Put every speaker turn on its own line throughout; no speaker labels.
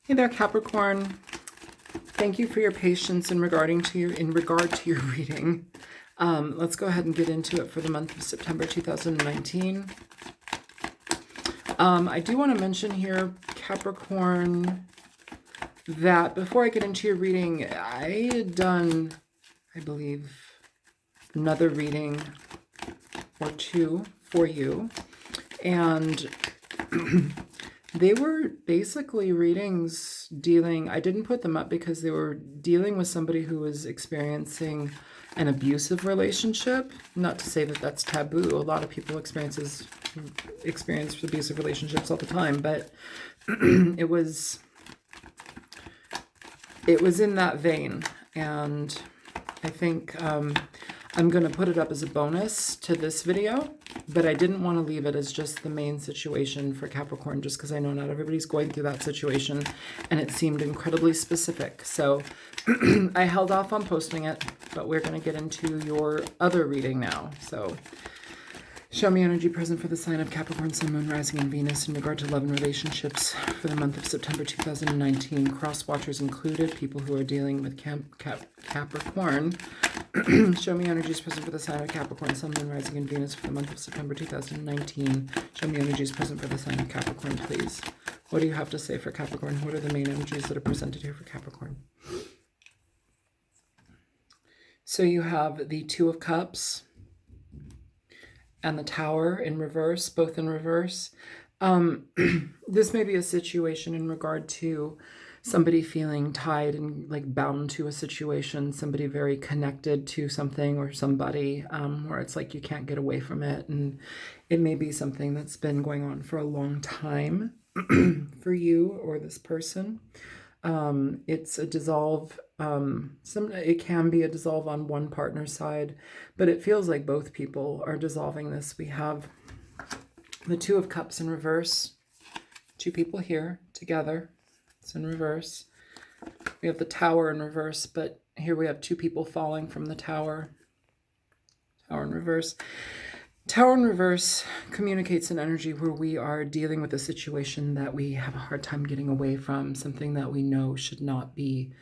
Hey there, Capricorn. Thank you for your patience in regard to your reading. Let's go ahead and get into it for the month of September 2019. I do want to mention here, Capricorn, that before I get into your reading, I had done, I believe, another reading or two for you, and they were basically readings dealing, I didn't put them up because they were dealing with somebody who was experiencing an abusive relationship. Not to say that that's taboo. A lot of people experience abusive relationships all the time, but it was in that vein. And I think I'm going to put it up as a bonus to this video, but I didn't want to leave it as just the main situation for Capricorn, just because I know not everybody's going through that situation, and it seemed incredibly specific. So I held off on posting it, but we're going to get into your other reading now. So show me energy present for the sign of Capricorn, Sun, Moon, Rising, and Venus in regard to love and relationships for the month of September 2019. Cross watchers included, people who are dealing with Capricorn. Show me energies present for the sign of Capricorn, Sun, Moon, Rising, and Venus for the month of September 2019. Show me energies present for the sign of Capricorn, please. What do you have to say for Capricorn? What are the main energies that are presented here for Capricorn? So you have the Two of Cups and the Tower in reverse, both in reverse. This may be a situation in regard to somebody feeling tied and like bound to a situation, somebody very connected to something or somebody, where it's like you can't get away from it. And it may be something that's been going on for a long time for you or this person. It's a dissolve. It can be a dissolve on one partner's side, but it feels like both people are dissolving this. We have the Two of Cups in reverse, two people here together. It's in reverse. We have the Tower in reverse, but here we have two people falling from the Tower. Tower in reverse. Tower in reverse communicates an energy where we are dealing with a situation that we have a hard time getting away from, something that we know should not be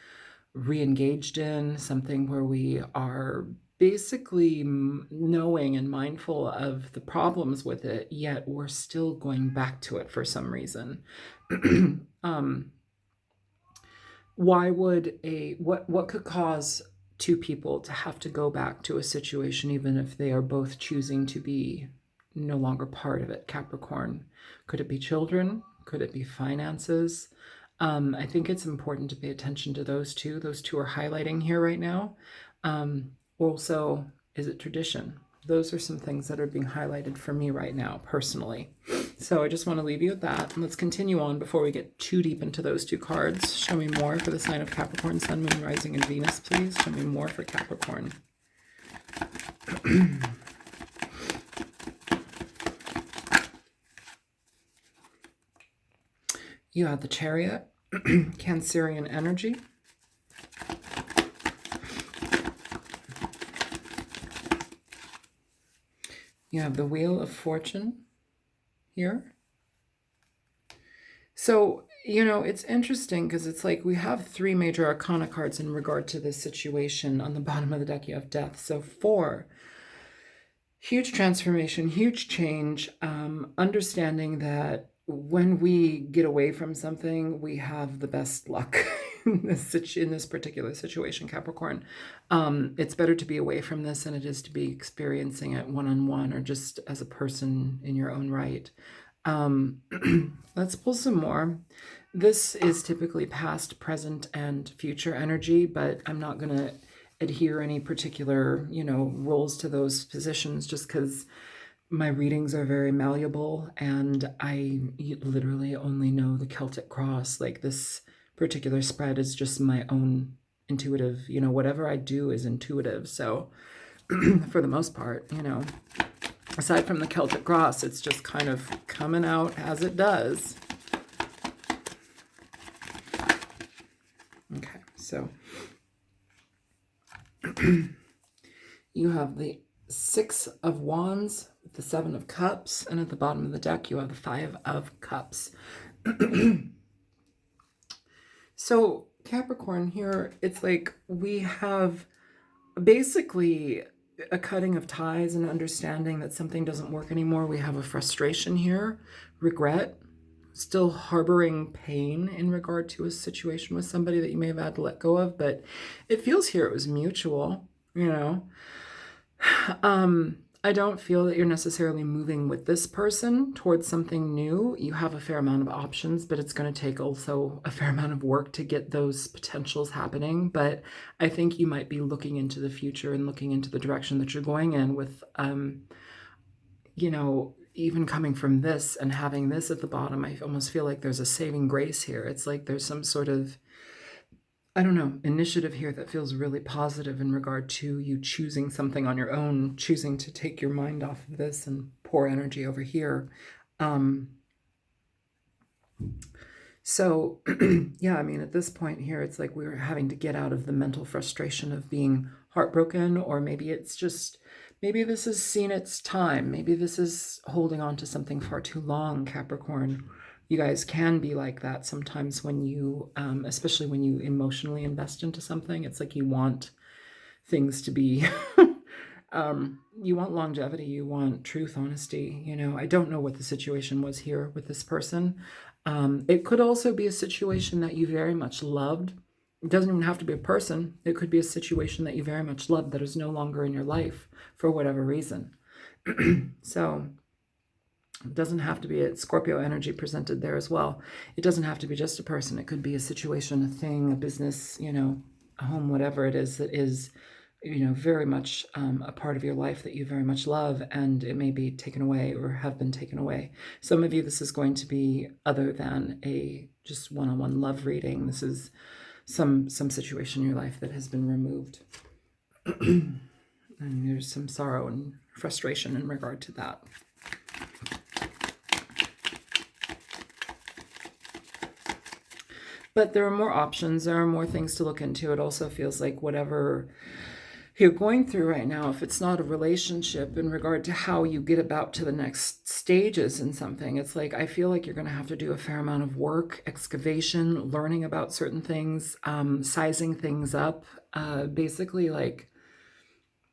re-engaged in, something where we are basically knowing and mindful of the problems with it, yet we're still going back to it for some reason. Why would what could cause two people to have to go back to a situation, even if they are both choosing to be no longer part of it, Capricorn? Could it be children? Could it be finances? I think it's important to pay attention to those two. Those two are highlighting here right now. Also, is it tradition? Those are some things that are being highlighted for me right now, personally. So I just want to leave you with that. And let's continue on before we get too deep into those two cards. Show me more for the sign of Capricorn, Sun, Moon, Rising, and Venus, please. Show me more for Capricorn. You have the Chariot, Cancerian energy. You have the Wheel of Fortune here. So, it's interesting because it's like we have three major arcana cards in regard to this situation. On the bottom of the deck, you have Death. So 4, huge transformation, huge change, understanding that when we get away from something, we have the best luck in this particular situation, Capricorn. It's better to be away from this than it is to be experiencing it one-on-one or just as a person in your own right. Let's pull some more. This is typically past, present, and future energy, but I'm not going to adhere any particular, rules to those positions just because my readings are very malleable and I literally only know the Celtic cross. Like, this particular spread is just my own intuitive, whatever I do is intuitive. So for the most part, aside from the Celtic cross, it's just kind of coming out as it does. Okay, so you have the 6 of Wands, the 7 of Cups, and at the bottom of the deck, you have the 5 of Cups. So Capricorn here, it's like we have basically a cutting of ties and understanding that something doesn't work anymore. We have a frustration here, regret, still harboring pain in regard to a situation with somebody that you may have had to let go of, but it feels here it was mutual, you know. I don't feel that you're necessarily moving with this person towards something new. You have a fair amount of options, but it's going to take also a fair amount of work to get those potentials happening. But I think you might be looking into the future and looking into the direction that you're going in with, you know, even coming from this and having this at the bottom. I almost feel like there's a saving grace here. It's like there's some sort of, I don't know, initiative here that feels really positive in regard to you choosing something on your own, choosing to take your mind off of this and pour energy over here. So, yeah, I mean, at this point here, it's like we're having to get out of the mental frustration of being heartbroken, or maybe it's just, maybe this has seen its time. Maybe this is holding on to something far too long, Capricorn. You guys can be like that sometimes when you, especially when you emotionally invest into something. It's like you want things to be, you want longevity, you want truth, honesty. You know, I don't know what the situation was here with this person. It could also be a situation that you very much loved. It doesn't even have to be a person. It could be a situation that you very much loved that is no longer in your life for whatever reason. So it doesn't have to be a Scorpio energy presented there as well. It doesn't have to be just a person. It could be a situation, a thing, a business, you know, a home, whatever it is that is, you know, very much a part of your life that you very much love, and it may be taken away or have been taken away. Some of you, this is going to be other than a just one-on-one love reading. This is some situation in your life that has been removed. And there's some sorrow and frustration in regard to that. But there are more options. There are more things to look into. It also feels like whatever you're going through right now, if it's not a relationship in regard to how you get about to the next stages in something, it's like I feel like you're going to have to do a fair amount of work, excavation, learning about certain things, sizing things up, basically like,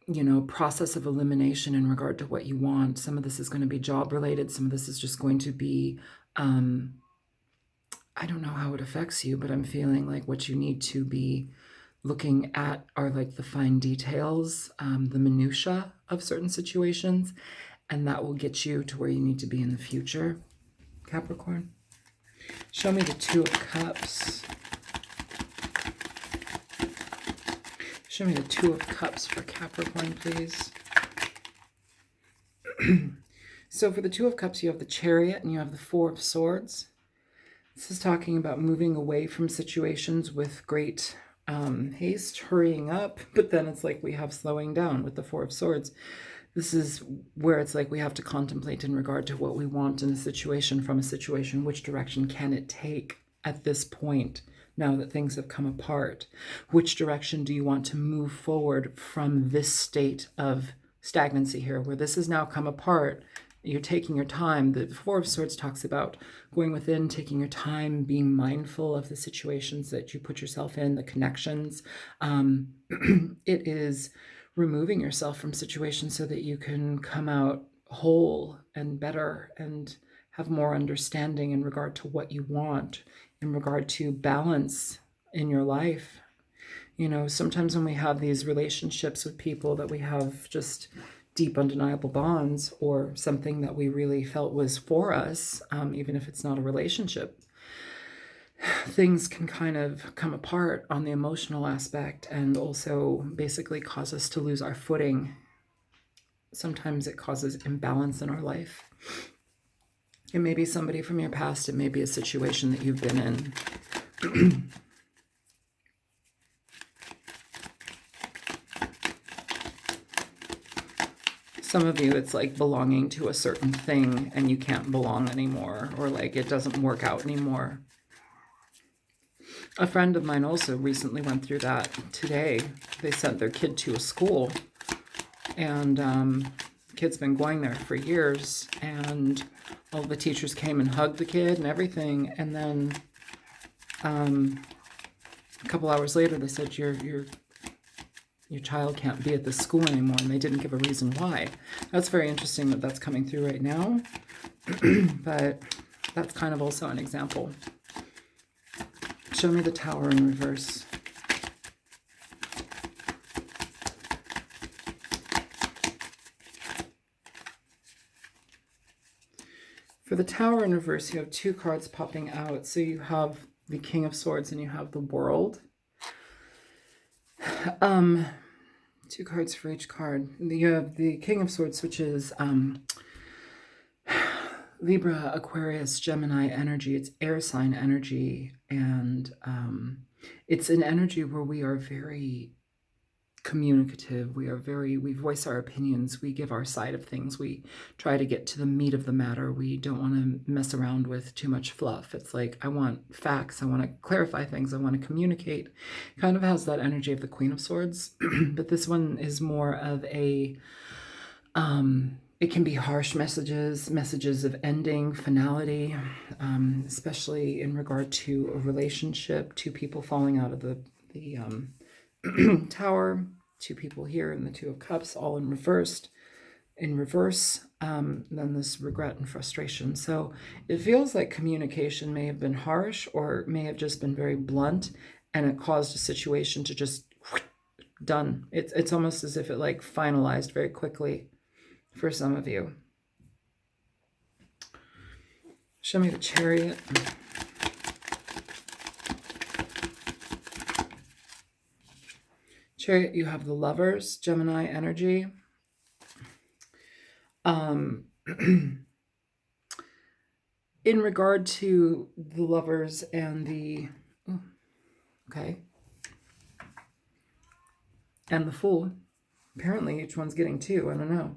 you know, process of elimination in regard to what you want. Some of this is going to be job related. Some of this is just going to be, I don't know how it affects you, but I'm feeling like what you need to be looking at are like the fine details, the minutia of certain situations, and that will get you to where you need to be in the future, Capricorn. Show me the Two of Cups. Show me the Two of Cups for Capricorn, please. So for the Two of Cups, you have the Chariot and you have the Four of Swords. This is talking about moving away from situations with great haste, hurrying up, but then it's like we have slowing down with the Four of Swords. This is where it's like we have to contemplate in regard to what we want in a situation, from a situation, which direction can it take at this point now that things have come apart? Which direction do you want to move forward from this state of stagnancy here, where this has now come apart? You're taking your time. The Four of Swords talks about going within, taking your time, being mindful of the situations that you put yourself in, the connections. It is removing yourself from situations so that you can come out whole and better and have more understanding in regard to what you want, in regard to balance in your life. You know, sometimes when we have these relationships with people that we have just deep, undeniable bonds, or something that we really felt was for us, even if it's not a relationship, things can kind of come apart on the emotional aspect and also basically cause us to lose our footing. Sometimes it causes imbalance in our life. It may be somebody from your past. It may be a situation that you've been in. Some of you, it's like belonging to a certain thing and you can't belong anymore, or like it doesn't work out anymore. A friend of mine also recently went through that today. They sent their kid to a school, and the kid's been going there for years, and all the teachers came and hugged the kid and everything, and then A couple hours later, they said your child can't be at the school anymore, and they didn't give a reason why. That's very interesting that that's coming through right now. But that's kind of also an example. Show me the Tower in reverse. For the Tower in reverse, you have two cards popping out. So you have the King of Swords and you have the World. Two cards for each card. You have the King of Swords, which is Libra, Aquarius, Gemini energy. It's air sign energy, and it's an energy where we are very communicative. We voice our opinions. We give our side of things. We try to get to the meat of the matter. We don't want to mess around with too much fluff. It's like, I want facts. I want to clarify things. I want to communicate. Kind of has that energy of the Queen of Swords, but this one is more of a, it can be harsh messages of ending, finality, especially in regard to a relationship, two people falling out of the Tower, two people here, and the Two of Cups, all in reverse. Then this regret and frustration. So it feels like communication may have been harsh or may have just been very blunt, and it caused a situation to just done. It's almost as if it like finalized very quickly for some of you. Show me the Chariot. Chariot, you have the Lovers, Gemini energy. In regard to the Lovers and the, and the Fool, apparently each one's getting two, I don't know.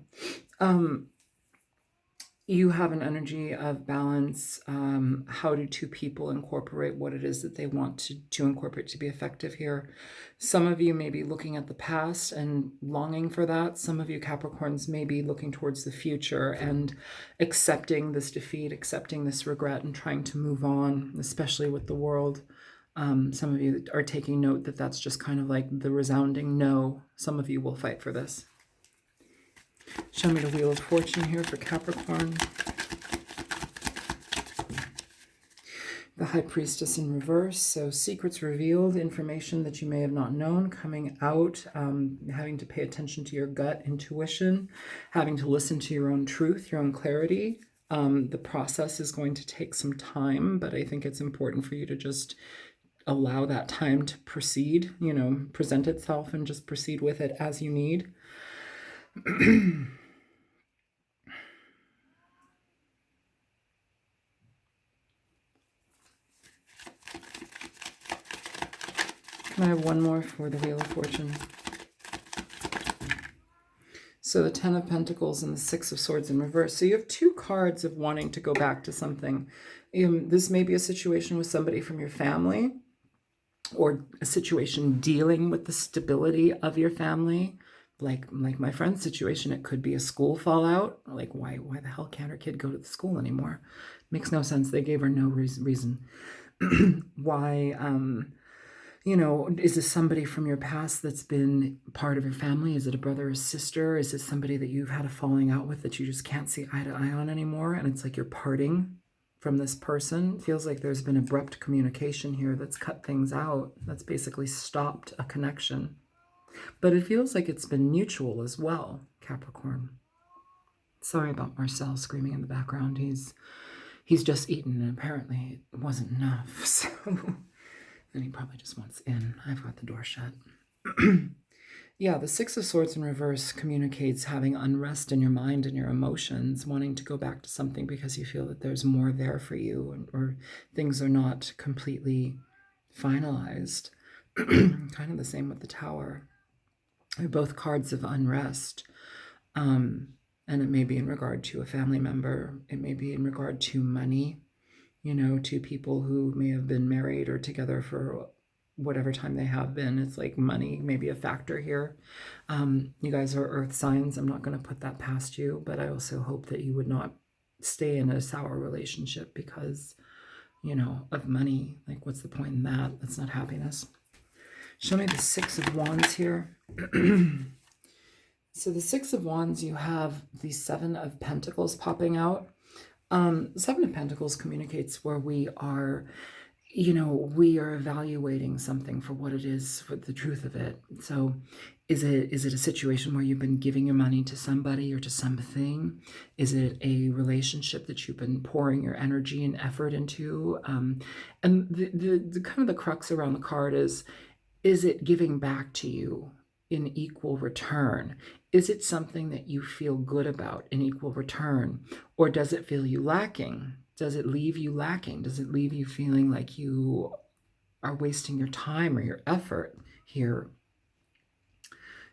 You have an energy of balance. How do two people incorporate what it is that they want to incorporate to be effective here? Some of you may be looking at the past and longing for that. Some of you Capricorns may be looking towards the future and accepting this defeat, accepting this regret, and trying to move on, especially with the World. Some of you are taking note that that's just kind of like the resounding no. Some of you will fight for this. Show me the Wheel of Fortune here for Capricorn. The High Priestess in reverse. So secrets revealed, information that you may have not known coming out, having to pay attention to your gut intuition, having to listen to your own truth, your own clarity. The process is going to take some time, but I think it's important for you to just allow that time to proceed, present itself and just proceed with it as you need. Can I have one more for the Wheel of Fortune? So the Ten of Pentacles and the Six of Swords in reverse. So you have two cards of wanting to go back to something. This may be a situation with somebody from your family, or a situation dealing with the stability of your family. Like my friend's situation, it could be a school fallout. Like, why the hell can't her kid go to the school anymore? Makes no sense. They gave her no reason. Why, is this somebody from your past that's been part of your family? Is it a brother or sister? Is it somebody that you've had a falling out with that you just can't see eye to eye on anymore? And it's like you're parting from this person. It feels like there's been abrupt communication here that's cut things out. That's basically stopped a connection. But it feels like it's been mutual as well, Capricorn. Sorry about Marcel screaming in the background. He's just eaten, and apparently it wasn't enough. So, and he probably just wants in. I've got the door shut. Yeah, the Six of Swords in reverse communicates having unrest in your mind and your emotions, wanting to go back to something because you feel that there's more there for you, or things are not completely finalized. Kind of the same with the Tower. They're both cards of unrest, and it may be in regard to a family member. It may be in regard to money, two people who may have been married or together for whatever time they have been. It's like money may be a factor here. You guys are earth signs. I'm not going to put that past you, but I also hope that you would not stay in a sour relationship because, of money. Like, what's the point in that? That's not happiness. Show me the Six of Wands here. So the Six of Wands, you have the Seven of Pentacles popping out. Seven of Pentacles communicates where we are, we are evaluating something for what it is, for the truth of it. So is it a situation where you've been giving your money to somebody or to something? Is it a relationship that you've been pouring your energy and effort into? And the kind of the crux around the card is it giving back to you in equal return? Is it something that you feel good about in equal return? Or does it feel you lacking? Does it leave you lacking? Does it leave you feeling like you are wasting your time or your effort here?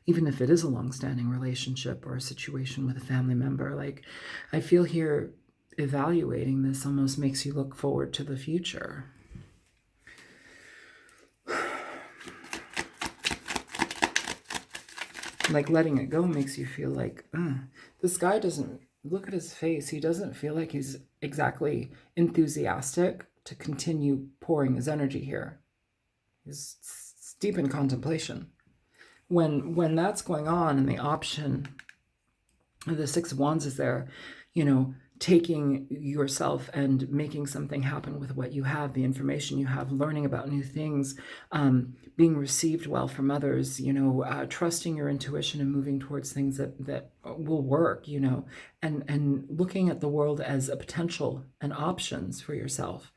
Even if it is a long-standing relationship or a situation with a family member, like I feel here evaluating this almost makes you look forward to the future. Like letting it go makes you feel like, this guy doesn't, look at his face. He doesn't feel like he's exactly enthusiastic to continue pouring his energy here. He's deep in contemplation. When that's going on and the option of the Six of Wands is there, taking yourself and making something happen with what you have, the information you have, learning about new things, being received well from others, trusting your intuition and moving towards things that will work, and looking at the world as a potential and options for yourself.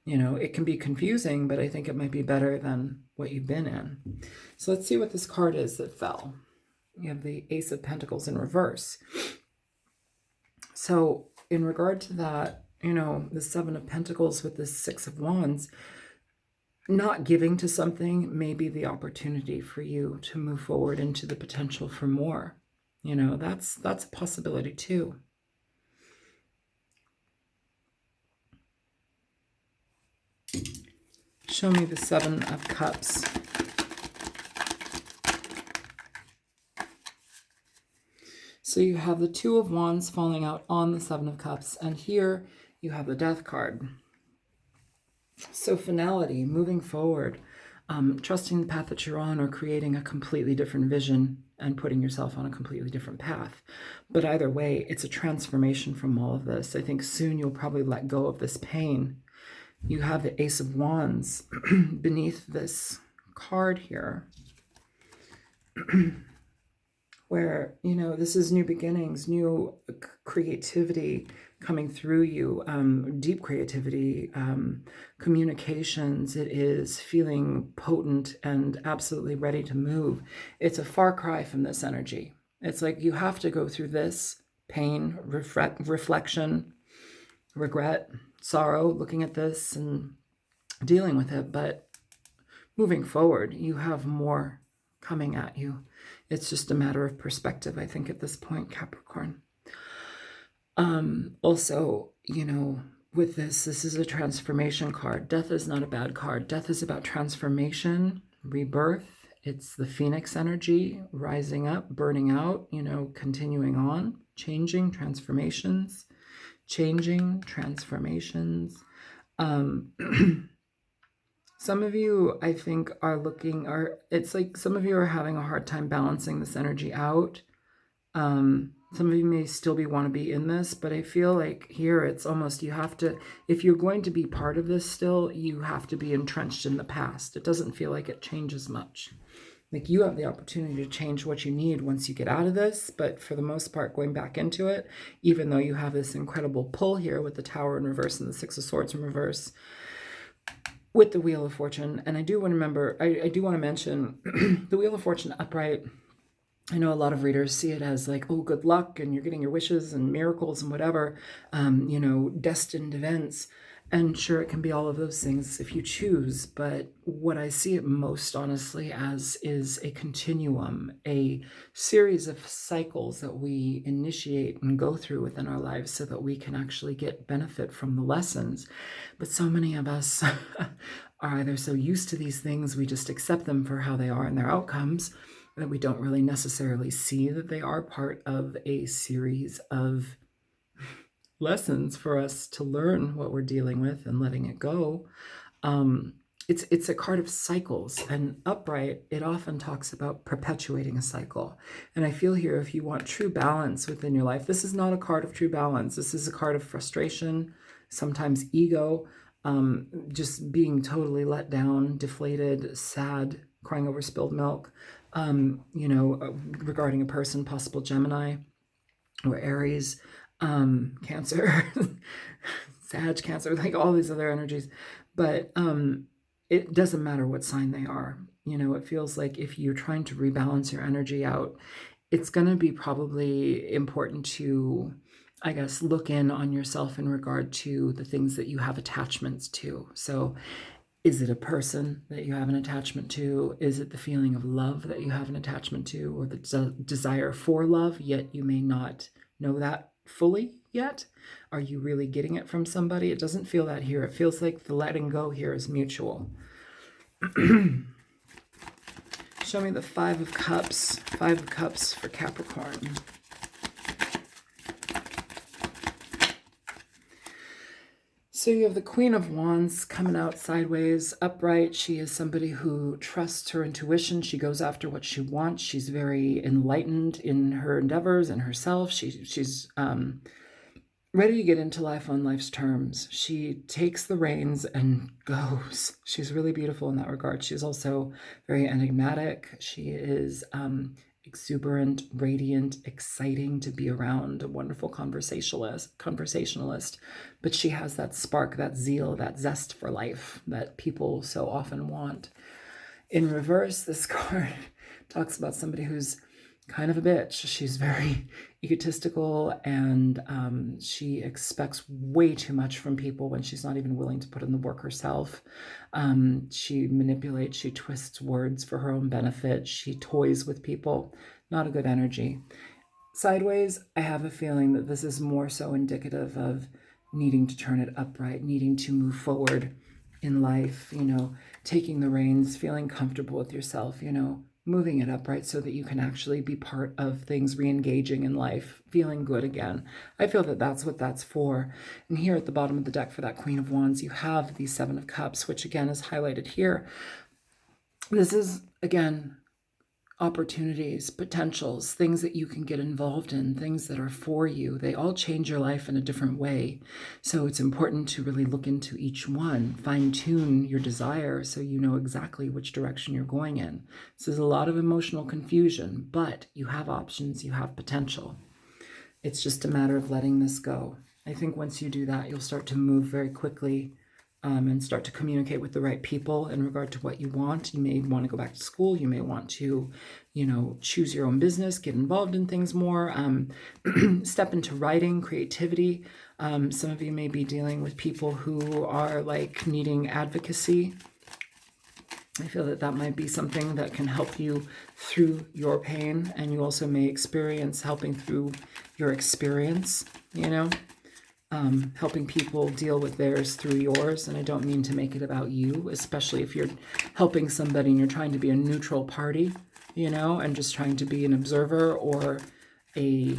It can be confusing, but I think it might be better than what you've been in. So let's see what this card is that fell. You have the Ace of Pentacles in reverse. So in regard to that, the Seven of Pentacles with the Six of Wands, not giving to something may be the opportunity for you to move forward into the potential for more. That's a possibility too. Show me the Seven of Cups. So you have the Two of Wands falling out on the Seven of Cups, and here you have the Death card. So finality, moving forward, trusting the path that you're on, or creating a completely different vision and putting yourself on a completely different path. But either way, it's a transformation from all of this. I think soon you'll probably let go of this pain. You have the Ace of Wands beneath this card here. Where, this is new beginnings, new creativity coming through you, deep creativity, communications. It is feeling potent and absolutely ready to move. It's a far cry from this energy. It's like you have to go through this pain, reflection, regret, sorrow, looking at this and dealing with it. But moving forward, you have more coming at you. It's just a matter of perspective, I think, at this point, Capricorn. Also, with this is a transformation card. Death is not a bad card. Death is about transformation, rebirth. It's the Phoenix energy, rising up, burning out, continuing on, changing, transformations, changing, transformations. Some of you, I think, it's like some of you are having a hard time balancing this energy out. Some of you may still want to be in this, but I feel like here it's almost, you have to, if you're going to be part of this still, you have to be entrenched in the past. It doesn't feel like it changes much. Like you have the opportunity to change what you need once you get out of this, but for the most part, going back into it, even though you have this incredible pull here with the Tower in reverse and the Six of Swords in reverse, with the Wheel of Fortune. And I do want to mention the Wheel of Fortune upright. I know a lot of readers see it as like, oh, good luck and you're getting your wishes and miracles and whatever, destined events. And sure, it can be all of those things if you choose. But what I see it most honestly as is a continuum, a series of cycles that we initiate and go through within our lives so that we can actually get benefit from the lessons. But so many of us are either so used to these things, we just accept them for how they are and their outcomes, that we don't really necessarily see that they are part of a series of lessons for us to learn what we're dealing with and letting it go. it's a card of cycles, and upright, it often talks about perpetuating a cycle. And I feel here, if you want true balance within your life, this is not a card of true balance. This is a card of frustration, sometimes ego, just being totally let down, deflated, sad, crying over spilled milk, regarding a person, possible Gemini or Aries, Cancer, Sag, Cancer, like all these other energies. But it doesn't matter what sign they are. It feels like if you're trying to rebalance your energy out, it's going to be probably important to, I guess, look in on yourself in regard to the things that you have attachments to. So is it a person that you have an attachment to? Is it the feeling of love that you have an attachment to, or the desire for love, yet you may not know that fully yet? Are you really getting it from somebody? It doesn't feel that here. It feels like the letting go here is mutual. Show me the Five of Cups. Five of Cups for Capricorn. So you have the Queen of Wands coming out sideways, upright. She is somebody who trusts her intuition. She goes after what she wants. She's very enlightened in her endeavors and herself. She's ready to get into life on life's terms. She takes the reins and goes. She's really beautiful in that regard. She's also very enigmatic. She is exuberant, radiant, exciting to be around, a wonderful conversationalist, but she has that spark, that zeal, that zest for life that people so often want. In reverse, this card talks about somebody who's kind of a bitch. She's very egotistical, and she expects way too much from people when she's not even willing to put in the work herself. She manipulates, she twists words for her own benefit. She toys with people. Not a good energy. Sideways, I have a feeling that this is more so indicative of needing to turn it upright, needing to move forward in life, taking the reins, feeling comfortable with yourself, moving it upright so that you can actually be part of things, re-engaging in life, feeling good again. I feel that that's what that's for. And here at the bottom of the deck for that Queen of Wands, you have the Seven of Cups, which again is highlighted here. This is, again, opportunities, potentials, things that you can get involved in, things that are for you. They all change your life in a different way. So it's important to really look into each one, fine-tune your desire so you know exactly which direction you're going in. This is a lot of emotional confusion, but you have options, you have potential. It's just a matter of letting this go. I think once you do that, you'll start to move very quickly and start to communicate with the right people in regard to what you want. You may want to go back to school. You may want to, choose your own business, get involved in things more, step into writing, creativity. Some of you may be dealing with people who are like needing advocacy. I feel that that might be something that can help you through your pain, and you also may experience helping through your experience, helping people deal with theirs through yours. And I don't mean to make it about you, especially if you're helping somebody and you're trying to be a neutral party, and just trying to be an observer or a,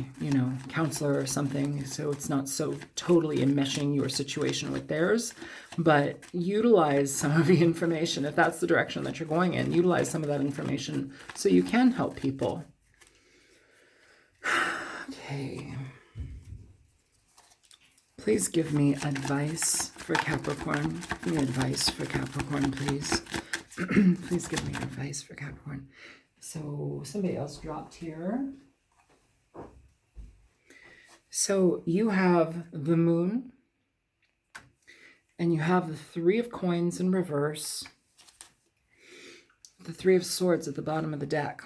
counselor or something. So it's not so totally enmeshing your situation with theirs, but utilize some of the information. If that's the direction that you're going in, utilize some of that information so you can help people. Okay. Please give me advice for Capricorn. Give me advice for Capricorn, please. Please give me advice for Capricorn. So somebody else dropped here. So you have the Moon, and you have the Three of Coins in reverse, the Three of Swords at the bottom of the deck.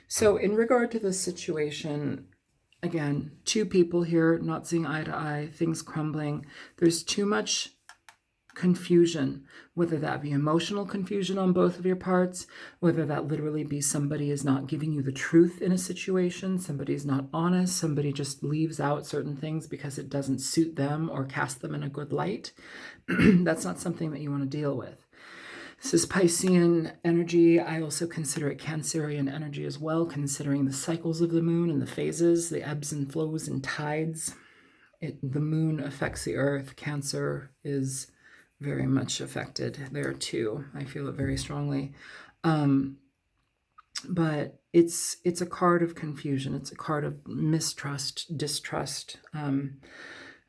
So in regard to this situation, again, two people here not seeing eye to eye, things crumbling. There's too much confusion, whether that be emotional confusion on both of your parts, whether that literally be somebody is not giving you the truth in a situation, somebody's not honest, somebody just leaves out certain things because it doesn't suit them or cast them in a good light. That's not something that you want to deal with. This is Piscean energy. I also consider it Cancerian energy as well, considering the cycles of the moon and the phases, the ebbs and flows and tides. The moon affects the earth. Cancer is very much affected there too. I feel it very strongly. But it's a card of confusion. It's a card of mistrust, distrust,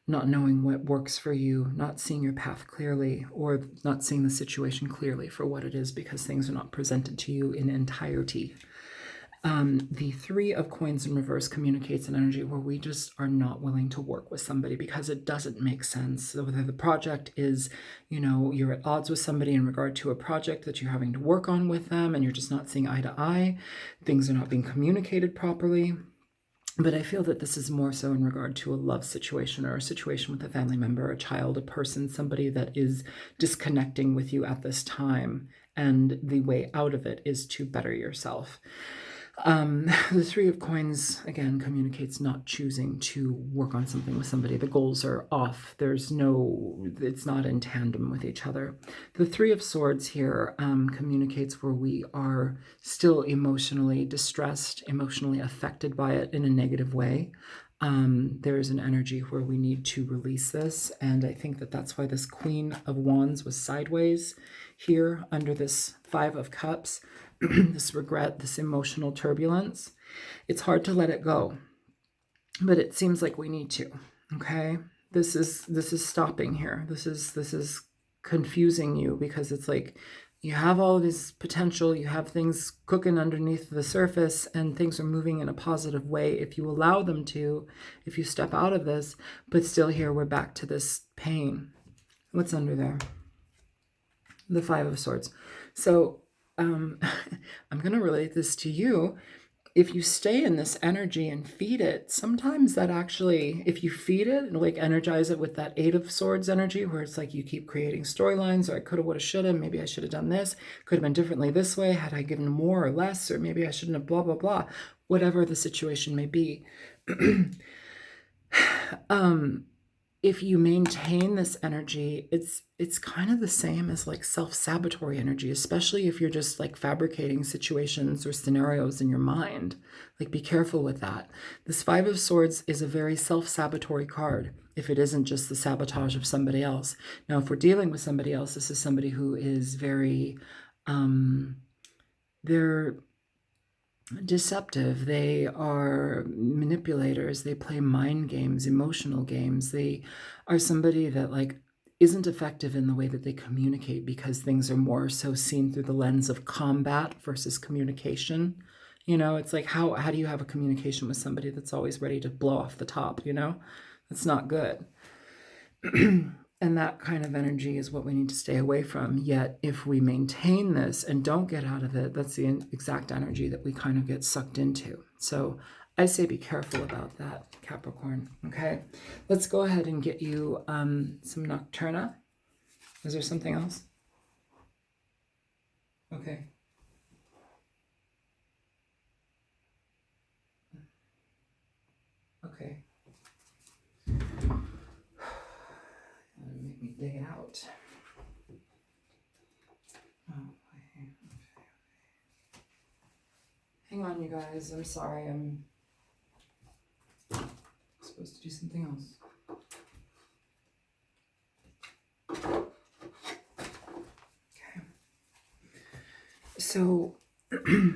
not knowing what works for you, not seeing your path clearly, or not seeing the situation clearly for what it is because things are not presented to you in entirety. The Three of Coins in reverse communicates an energy where we just are not willing to work with somebody because it doesn't make sense. So whether the project is, you're at odds with somebody in regard to a project that you're having to work on with them and you're just not seeing eye to eye, things are not being communicated properly. But I feel that this is more so in regard to a love situation or a situation with a family member, a child, a person, somebody that is disconnecting with you at this time. And the way out of it is to better yourself. The Three of Coins, again, communicates not choosing to work on something with somebody. The goals are off. It's not in tandem with each other. The Three of Swords here communicates where we are still emotionally distressed, emotionally affected by it in a negative way. There is an energy where we need to release this. And I think that that's why this Queen of Wands was sideways here under this Five of Cups. This regret, this emotional turbulence. It's hard to let it go, but it seems like we need to. Okay, this is stopping here. This is confusing you because it's like you have all of this potential, you have things cooking underneath the surface, and things are moving in a positive way if you allow them to, if you step out of this. But still, here we're back to this pain. What's under there? The Five of Swords. So I'm going to relate this to you. If you stay in this energy and feed it, sometimes that actually, if you feed it and like energize it with that Eight of Swords energy, where it's like you keep creating storylines, or I coulda, woulda, shoulda, maybe I should have done this, could have been differently this way, had I given more or less, or maybe I shouldn't have, blah, blah, blah, whatever the situation may be. If you maintain this energy, it's kind of the same as like self-sabotatory energy, especially if you're just like fabricating situations or scenarios in your mind. Like, be careful with that. This Five of Swords is a very self-sabotatory card if it isn't just the sabotage of somebody else. Now, if we're dealing with somebody else, this is somebody who is very, they're deceptive, they are manipulators, they play mind games, emotional games. They are somebody that like isn't effective in the way that they communicate because things are more so seen through the lens of combat versus communication. It's like, how do you have a communication with somebody that's always ready to blow off the top? That's not good. And that kind of energy is what we need to stay away from. Yet, if we maintain this and don't get out of it, that's the exact energy that we kind of get sucked into. So I say be careful about that, Capricorn. Okay, let's go ahead and get you some Nocturna. Is there something else? Okay. Okay. Make me dig it out. Oh, hang on, you guys. I'm sorry. I'm supposed to do something else. Okay. So,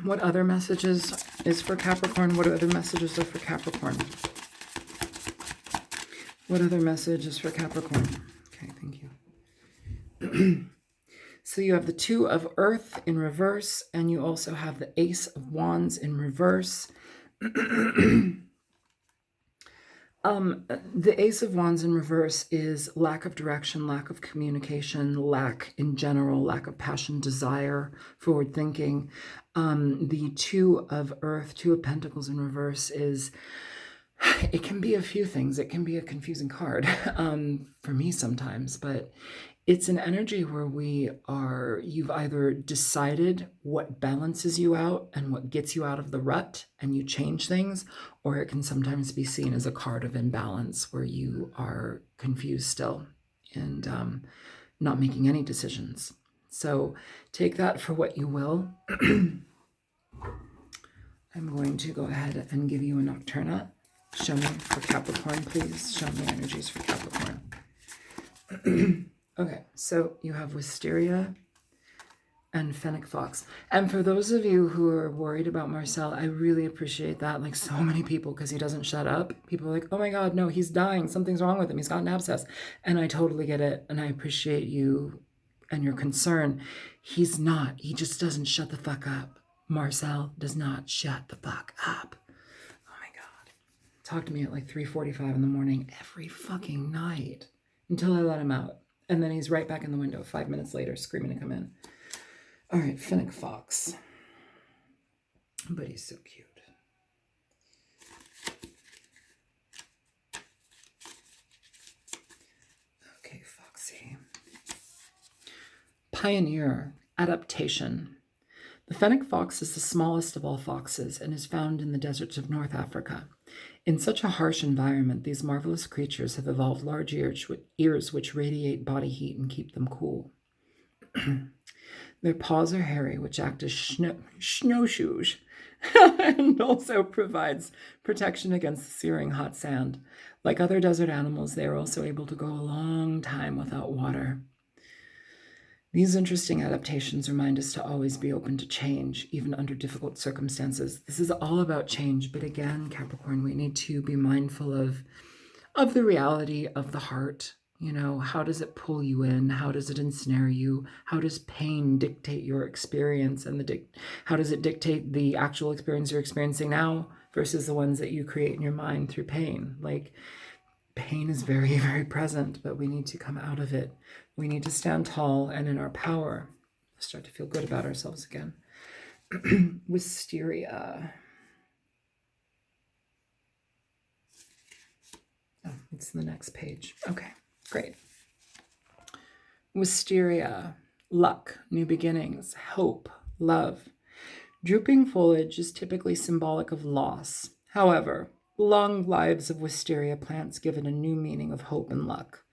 what other messages is for Capricorn? What other messages are for Capricorn? What other message is for Capricorn? Okay, thank you. So you have the Two of Earth in reverse, and you also have the Ace of Wands in reverse. The Ace of Wands in reverse is lack of direction, lack of communication, lack in general, lack of passion, desire, forward thinking. The Two of Earth, Two of Pentacles in reverse is, it can be a few things. It can be a confusing card for me sometimes, but it's an energy where you've either decided what balances you out and what gets you out of the rut and you change things, or it can sometimes be seen as a card of imbalance where you are confused still and not making any decisions. So take that for what you will. I'm going to go ahead and give you a Nocturna. Show me for Capricorn, please. Show me energies for Capricorn. Okay, so you have Wisteria and Fennec Fox. And for those of you who are worried about Marcel, I really appreciate that. Like so many people, because he doesn't shut up. People are like, oh my God, no, he's dying. Something's wrong with him. He's got an abscess. And I totally get it. And I appreciate you and your concern. He's not. He just doesn't shut the fuck up. Marcel does not shut the fuck up. Oh my God. Talk to me at like 3:45 in the morning every fucking night until I let him out. And then he's right back in the window 5 minutes later, screaming to come in. All right, Fennec Fox. But he's so cute. Okay, Foxy. Pioneer, adaptation. The Fennec fox is the smallest of all foxes and is found in the deserts of North Africa. In such a harsh environment, these marvelous creatures have evolved large ears which radiate body heat and keep them cool. Their paws are hairy, which act as snowshoes, and also provides protection against the searing hot sand. Like other desert animals, they are also able to go a long time without water. These interesting adaptations remind us to always be open to change, even under difficult circumstances. This is all about change, but again, Capricorn, we need to be mindful of the reality of the heart. You know, how does it pull you in? How does it ensnare you? How does pain dictate your experience? And how does it dictate the actual experience you're experiencing now versus the ones that you create in your mind through pain? Like, pain is very, very present, but we need to come out of it. We need to stand tall and in our power, start to feel good about ourselves again. Wisteria. Oh, it's the next page. Okay. Great. Wisteria, luck, new beginnings, hope, love. Drooping foliage is typically symbolic of loss. However, long lives of wisteria plants give it a new meaning of hope and luck.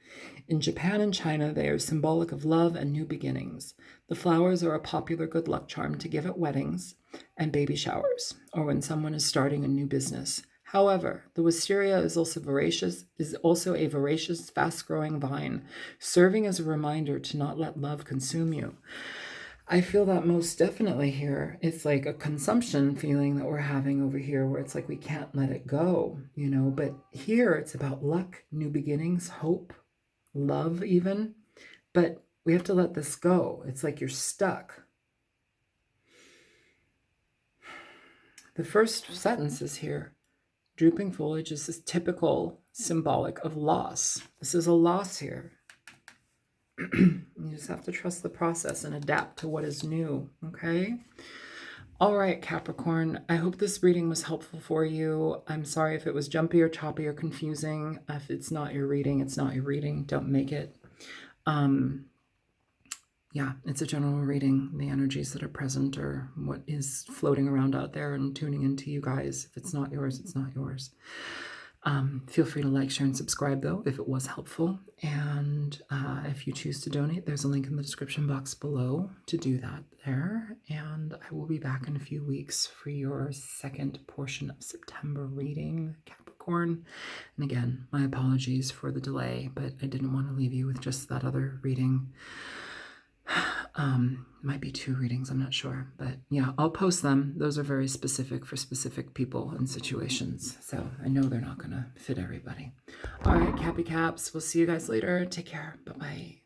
In Japan and China, they are symbolic of love and new beginnings. The flowers are a popular good luck charm to give at weddings and baby showers, or when someone is starting a new business. However, the wisteria is also a voracious, fast-growing vine, serving as a reminder to not let love consume you. I feel that most definitely here. It's like a consumption feeling that we're having over here where it's like we can't let it go, you know, but here it's about luck, new beginnings, hope, love even, but we have to let this go. It's like you're stuck. The first sentence is here. Drooping foliage is this typical symbolic of loss. This is a loss here. You just have to trust the process and adapt to what is new, okay? All right, Capricorn, I hope this reading was helpful for you. I'm sorry if it was jumpy or choppy or confusing. If it's not your reading, it's not your reading. Don't make it. Yeah, it's a general reading. The energies that are present are what is floating around out there and tuning into you guys. If it's not yours, it's not yours. Feel free to like, share, and subscribe, though, if it was helpful. And if you choose to donate, there's a link in the description box below to do that there. And I will be back in a few weeks for your second portion of September reading, Capricorn. And again, my apologies for the delay, but I didn't want to leave you with just that other reading. Might be 2 readings, I'm not sure, but yeah, I'll post them. Those are very specific for specific people and situations, so I know they're not gonna fit everybody. All right, Cappy Caps, we'll see you guys later. Take care. Bye-bye.